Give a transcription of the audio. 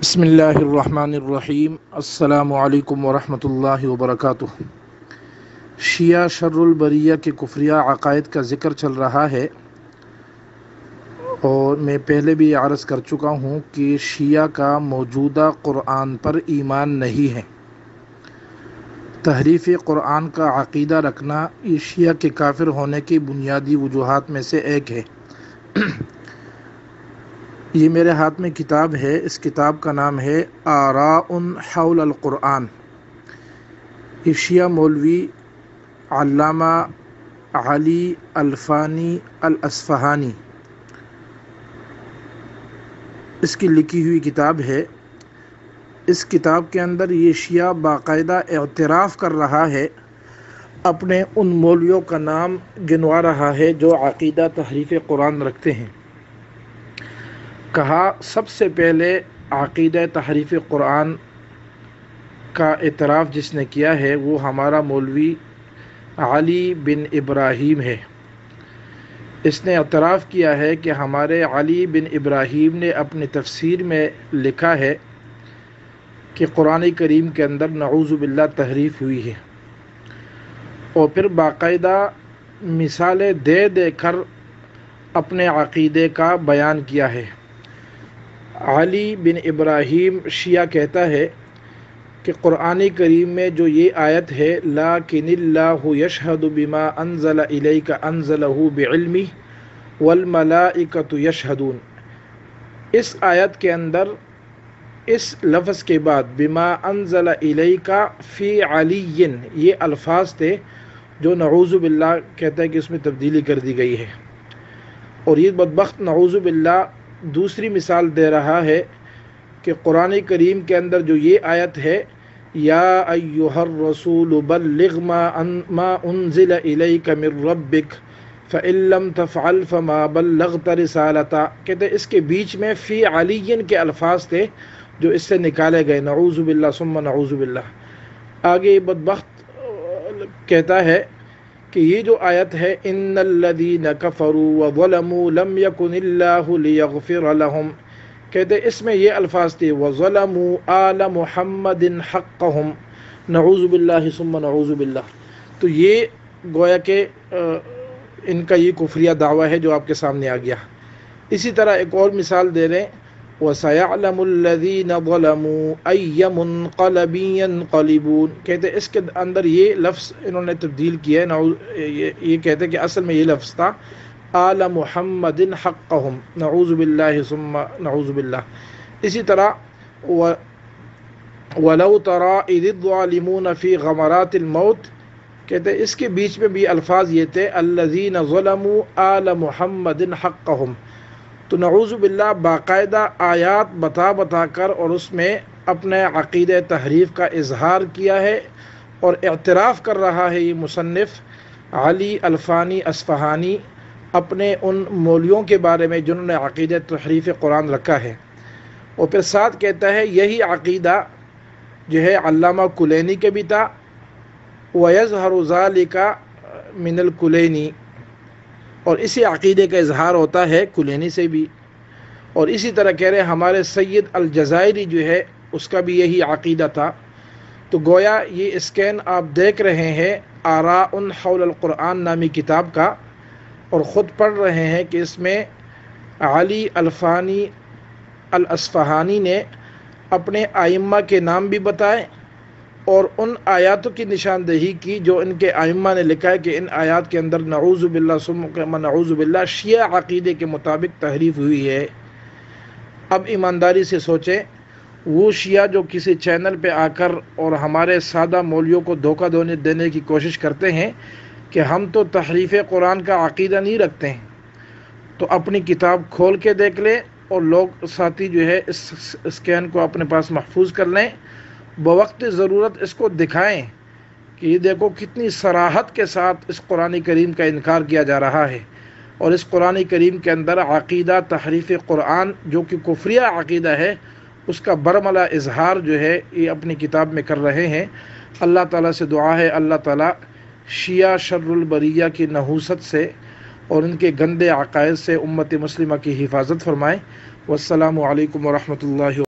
بسم اللہ الرحمن الرحیم۔ السلام علیکم ورحمۃ اللہ وبرکاتہ۔ شیعہ شر البریہ کے کفریہ عقائد کا ذکر چل رہا ہے، اور میں پہلے بھی عرض کر چکا ہوں کہ شیعہ کا موجودہ قرآن پر ایمان نہیں ہے۔ تحریف قرآن کا عقیدہ رکھنا یہ شیعہ کے کافر ہونے کی بنیادی وجوہات میں سے ایک ہے۔ یہ میرے ہاتھ میں کتاب ہے، اس کتاب کا نام ہے آراء حول القرآن۔ یہ شیعہ مولوی علامہ علی الفانی الاصفہانی اس کی لکھی ہوئی کتاب ہے۔ اس کتاب کے اندر یہ شیعہ باقاعدہ اعتراف کر رہا ہے، اپنے ان مولویوں کا نام گنوا رہا ہے جو عقیدہ تحریف قرآن رکھتے ہیں۔ کہا سب سے پہلے عقیدہ تحریف قرآن کا اعتراف جس نے کیا ہے وہ ہمارا مولوی علی بن ابراہیم ہے۔ اس نے اعتراف کیا ہے کہ ہمارے علی بن ابراہیم نے اپنی تفسیر میں لکھا ہے کہ قرآن کریم کے اندر نعوذ باللہ تحریف ہوئی ہے، اور پھر باقاعدہ مثالیں دے دے کر اپنے عقیدے کا بیان کیا ہے۔ علی بن ابراہیم شیعہ کہتا ہے کہ قرآن کریم میں جو یہ آیت ہے لیکن اللہ یشہد بما انزل الیک انزلہ بعلمہ والملائکۃ یشہدون، اس آیت کے اندر اس لفظ کے بعد بما انزل الیک فی علی یہ الفاظ تھے جو نعوذ باللہ کہتا ہے کہ اس میں تبدیلی کر دی گئی ہے، اور یہ بدبخت نعوذ باللہ دوسری مثال دے رہا ہے کہ قرآن کریم کے اندر جو یہ آیت ہے یا ایھا الرسول بلغ ما انزل الیک من ربک فإن لم تفعل فما بلغت رسالتہ، کہتے ہیں اس کے بیچ میں فی علی کے الفاظ تھے جو اس سے نکالے گئے، نعوذ باللہ ثم نعوذ باللہ۔ آگے بدبخت کہتا ہے کہ یہ جو آیت ہے ان الذین کفروا وظلموا لم یکن اللہ لیغفر لهم، کہتے اس میں یہ الفاظ تھے وظلموا آل محمد حقهم، نعوذ باللہ ثم نعوذ باللہ۔ تو یہ گویا کہ ان کا یہ کفریہ دعویٰ ہے جو آپ کے سامنے آ گیا۔ اسی طرح ایک اور مثال دے رہے ہیں وَسَيَعْلَمُ الَّذِينَ ظَلَمُوا أَيَّ مُنْقَلَبٍ يَنْقَلِبُونَ، کہتے اس کے اندر یہ لفظ انہوں نے تبدیل کیا ہے، یہ کہتے کہ اصل میں یہ لفظ تھا آل محمد حقهم، نعوذ باللہ ثم نعوذ باللہ۔ اسی طرح وَلَوْ تَرَى إِذِ الظَّالِمُونَ فِي غَمَرَاتِ الْمَوْتِ، کہتے اس کے بیچ میں بھی الفاظ یہ تھے الَّذِينَ ظَلَمُوا آل محمد حقهم۔ تو نعوذ باللہ باقاعدہ آیات بتا کر اور اس میں اپنے عقیدہ تحریف کا اظہار کیا ہے، اور اعتراف کر رہا ہے یہ مصنف علی الفانی اصفہانی اپنے ان مولویوں کے بارے میں جنہوں نے عقیدہ تحریف قرآن رکھا ہے، اور پھر ساتھ کہتا ہے یہی عقیدہ جو ہے علامہ کلینی کے بھی تھا، وَيَظْهَرُ ذَلِكَ مِنَ الْكُلَيْنِ، اور اسی عقیدے کا اظہار ہوتا ہے کلینی سے بھی، اور اسی طرح کہہ رہے ہمارے سید الجزائری جو ہے اس کا بھی یہی عقیدہ تھا۔ تو گویا یہ اسکین آپ دیکھ رہے ہیں آراء حول القرآن نامی کتاب کا، اور خود پڑھ رہے ہیں کہ اس میں علی الفانی الاصفہانی نے اپنے ائمہ کے نام بھی بتائے، اور ان آیاتوں کی نشاندہی کی جو ان کے ائمہ نے لکھا ہے کہ ان آیات کے اندر نعوذ باللہ ثم نعوذ باللہ شیعہ عقیدے کے مطابق تحریف ہوئی ہے۔ اب ایمانداری سے سوچیں، وہ شیعہ جو کسی چینل پہ آ کر اور ہمارے سادہ مولویوں کو دھوکہ دینے کی کوشش کرتے ہیں کہ ہم تو تحریف قرآن کا عقیدہ نہیں رکھتے ہیں، تو اپنی کتاب کھول کے دیکھ لیں، اور لوگ ساتھی جو ہے اس اسکین کو اپنے پاس محفوظ کر لیں، بوقت ضرورت اس کو دکھائیں کہ یہ دیکھو کتنی صراحت کے ساتھ اس قرآن کریم کا انکار کیا جا رہا ہے، اور اس قرآن کریم کے اندر عقیدہ تحریف قرآن جو کہ کفریہ عقیدہ ہے اس کا برملا اظہار جو ہے یہ اپنی کتاب میں کر رہے ہیں۔ اللہ تعالیٰ سے دعا ہے اللہ تعالیٰ شیعہ شر البریہ کی نحوست سے اور ان کے گندے عقائد سے امت مسلمہ کی حفاظت فرمائے۔ والسلام علیکم ورحمۃ اللہ